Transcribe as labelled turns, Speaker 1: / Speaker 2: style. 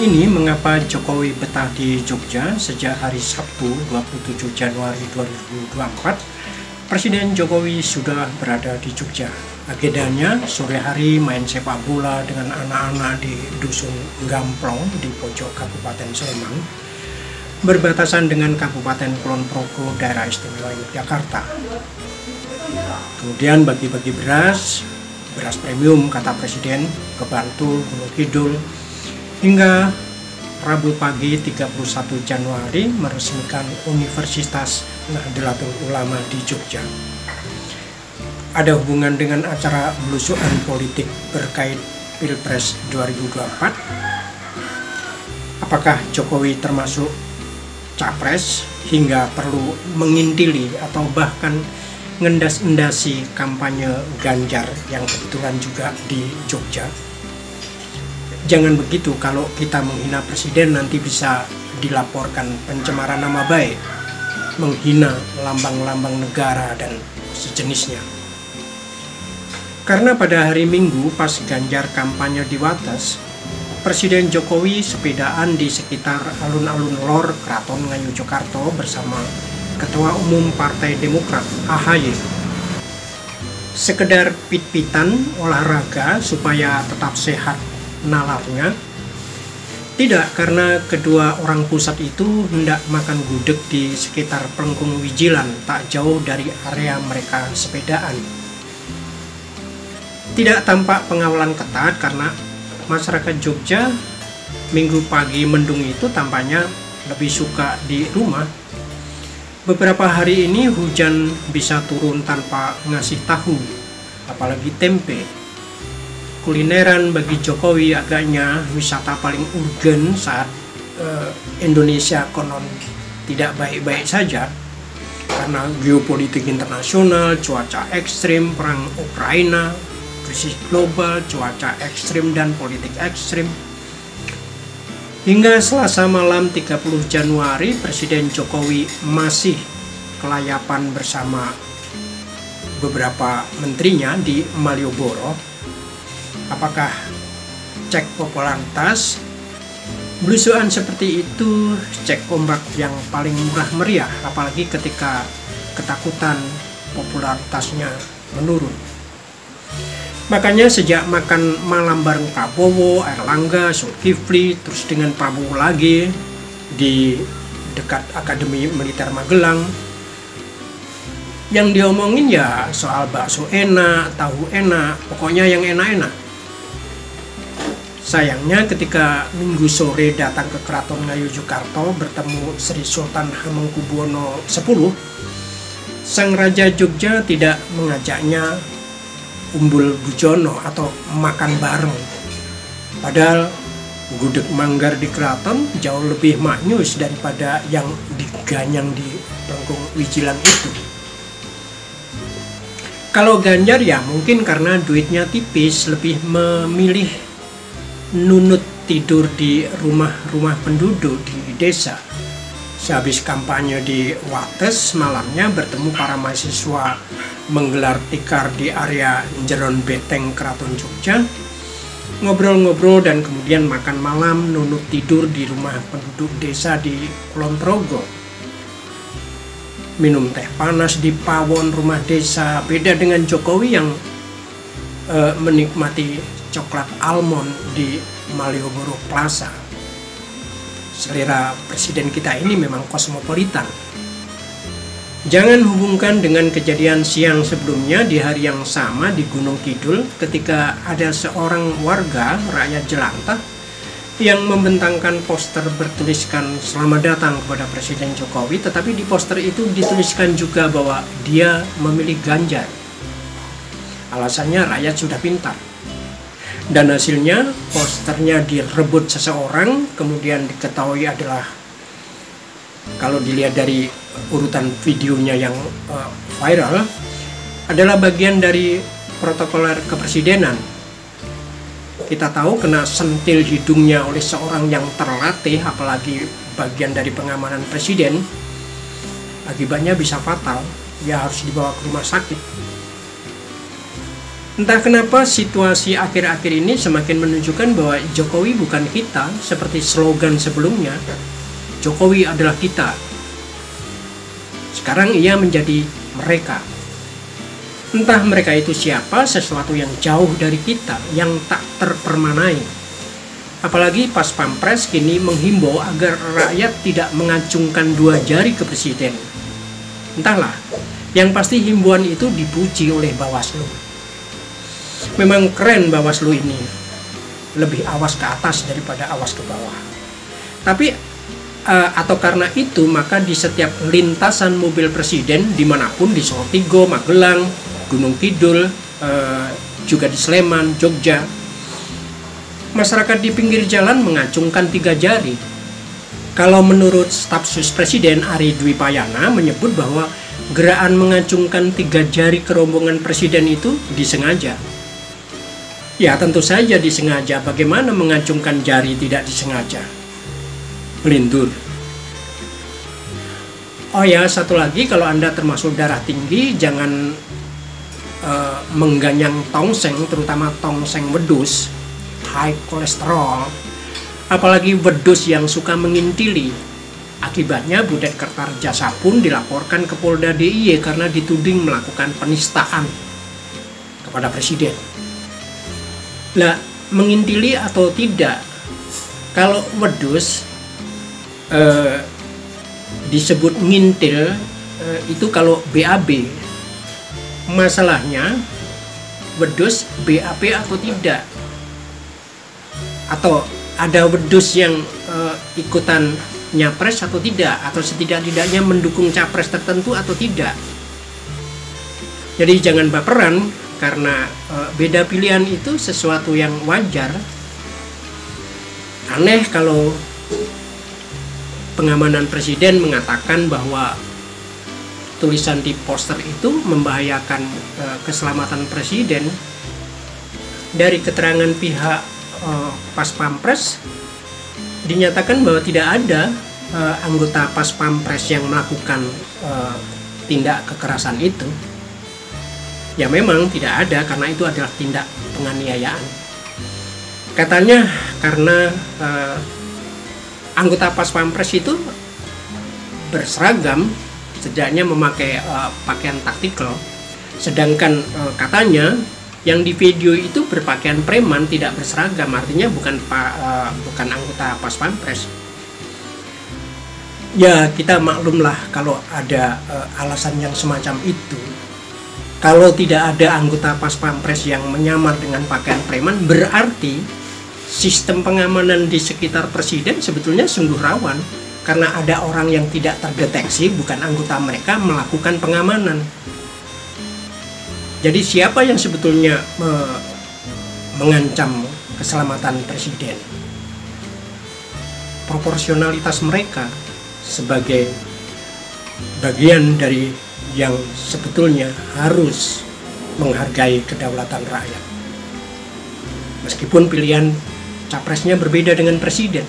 Speaker 1: ini mengapa Jokowi betah di Jogja sejak hari Sabtu 27 Januari 2024. Presiden Jokowi sudah berada di Jogja. Agendanya sore hari main sepak bola dengan anak-anak di Dusun Gamplong di pojok Kabupaten Sleman, berbatasan dengan Kabupaten Kulon Progo, Daerah Istimewa Yogyakarta. Kemudian bagi-bagi beras premium kata Presiden ke Bantul, Gunung Kidul, hingga Rabu pagi 31 Januari meresmikan Universitas Nahdlatul Ulama di Jogja. Ada hubungan dengan acara belusuan politik berkait Pilpres 2024? Apakah Jokowi termasuk capres hingga perlu mengintili atau bahkan ngendas-endasi kampanye Ganjar yang kebetulan juga di Jogja? Jangan begitu, kalau kita menghina presiden nanti bisa dilaporkan pencemaran nama baik, menghina lambang-lambang negara dan sejenisnya. Karena pada hari Minggu pas Ganjar kampanye di Wates, Presiden Jokowi sepedaan di sekitar alun-alun Lor Kraton Ngayogyakarta bersama Ketua Umum Partai Demokrat AHY. Sekedar pit-pitan olahraga supaya tetap sehat nalarnya? Tidak, karena kedua orang pusat itu hendak makan gudeg di sekitar Pelengkung Wijilan, tak jauh dari area mereka sepedaan. Tidak tampak pengawalan ketat karena masyarakat Jogja Minggu pagi mendung itu tampaknya lebih suka di rumah. Beberapa hari ini hujan bisa turun tanpa ngasih tahu, apalagi tempe. Kulineran bagi Jokowi agaknya wisata paling urgen saat Indonesia konon tidak baik-baik saja karena geopolitik internasional, cuaca ekstrim, perang Ukraina, krisis global, cuaca ekstrim dan politik ekstrim. Hingga Selasa malam 30 Januari, Presiden Jokowi masih kelayapan bersama beberapa menterinya di Malioboro. Apakah cek popularitas? Belusuan seperti itu cek ombak yang paling murah meriah, apalagi ketika ketakutan popularitasnya menurun. Makanya sejak makan malam bareng Prabowo, Airlangga, Zulkifli, terus dengan Prabowo lagi di dekat Akademi Militer Magelang, yang diomongin ya soal bakso enak, tahu enak, pokoknya yang enak-enak. Sayangnya ketika Minggu sore datang ke Keraton Ngayogyakarta bertemu Sri Sultan Hamengkubuwono X, Sang Raja Jogja tidak mengajaknya umbul bujono atau makan bareng. Padahal gudeg manggar di keraton jauh lebih maknyus daripada yang diganyang di Pelengkung Wijilan itu. Kalau Ganjar ya mungkin karena duitnya tipis lebih memilih nunut tidur di rumah-rumah penduduk di desa. Sehabis kampanye di Wates, malamnya bertemu para mahasiswa menggelar tikar di area Jeron Beteng Keraton Jogja, ngobrol-ngobrol dan kemudian makan malam nunut tidur di rumah penduduk desa di Kulon Progo. Minum teh panas di pawon rumah desa, beda dengan Jokowi yang menikmati coklat almond di Malioboro Plaza. Selera presiden kita ini memang kosmopolitan. Jangan hubungkan dengan kejadian siang sebelumnya di hari yang sama di Gunung Kidul ketika ada seorang warga rakyat jelantah yang membentangkan poster bertuliskan selamat datang kepada Presiden Jokowi, tetapi di poster itu dituliskan juga bahwa dia memilih Ganjar. Alasannya rakyat sudah pintar. Dan hasilnya posternya direbut seseorang, kemudian diketahui adalah, kalau dilihat dari urutan videonya yang viral, adalah bagian dari protokoler kepresidenan. Kita tahu kena sentil hidungnya oleh seorang yang terlatih, apalagi bagian dari pengamanan presiden, akibatnya bisa fatal, dia harus dibawa ke rumah sakit. Entah kenapa situasi akhir-akhir ini semakin menunjukkan bahwa Jokowi bukan kita, seperti slogan sebelumnya, Jokowi adalah kita. Sekarang ia menjadi mereka. Entah mereka itu siapa, sesuatu yang jauh dari kita, yang tak terpermanai. Apalagi pas Pampres kini menghimbau agar rakyat tidak mengacungkan dua jari ke presiden. Entahlah, yang pasti himbauan itu dipuji oleh Bawaslu. Memang keren Bawaslu ini, lebih awas ke atas daripada awas ke bawah. Tapi atau karena itu maka di setiap lintasan mobil presiden dimanapun, di Salatiga, Magelang, Gunung Kidul, juga di Sleman, Jogja, masyarakat di pinggir jalan mengacungkan 3 jari. Kalau menurut staf sus Presiden Ari Dwi Payana menyebut bahwa gerakan mengacungkan 3 jari ke rombongan presiden itu disengaja. Ya tentu saja disengaja. Bagaimana mengacungkan jari tidak disengaja? Melintur. Oh ya, satu lagi, kalau Anda termasuk darah tinggi, jangan mengganyang tongseng, terutama tongseng wedus, high kolesterol, apalagi wedus yang suka mengintili. Akibatnya Budet Kertarjasa pun dilaporkan ke Polda DIY karena dituding melakukan penistaan kepada presiden. Lah, mengintili atau tidak, kalau wedus disebut ngintil, itu kalau BAB. Masalahnya wedus BAB atau tidak, atau ada wedus yang ikutan nyapres atau tidak, atau setidak-tidaknya mendukung capres tertentu atau tidak. Jadi jangan baperan, karena beda pilihan itu sesuatu yang wajar. Aneh kalau pengamanan presiden mengatakan bahwa tulisan di poster itu membahayakan keselamatan presiden. Dari keterangan pihak Pas Pampres dinyatakan bahwa tidak ada anggota Pas Pampres yang melakukan tindak kekerasan itu. Ya memang tidak ada, karena itu adalah tindak penganiayaan. Katanya karena anggota Pas Pampres itu berseragam, setidaknya memakai pakaian taktikal, sedangkan katanya yang di video itu berpakaian preman, tidak berseragam, artinya bukan anggota Pas Pampres. Ya kita maklumlah kalau ada alasan yang semacam itu. Kalau tidak ada anggota Pas Pampres yang menyamar dengan pakaian preman, berarti sistem pengamanan di sekitar presiden sebetulnya sungguh rawan, karena ada orang yang tidak terdeteksi, bukan anggota mereka, melakukan pengamanan. Jadi siapa yang sebetulnya mengancam keselamatan presiden? Proporsionalitas mereka sebagai bagian dari yang sebetulnya harus menghargai kedaulatan rakyat. Meskipun pilihan capresnya berbeda dengan presiden.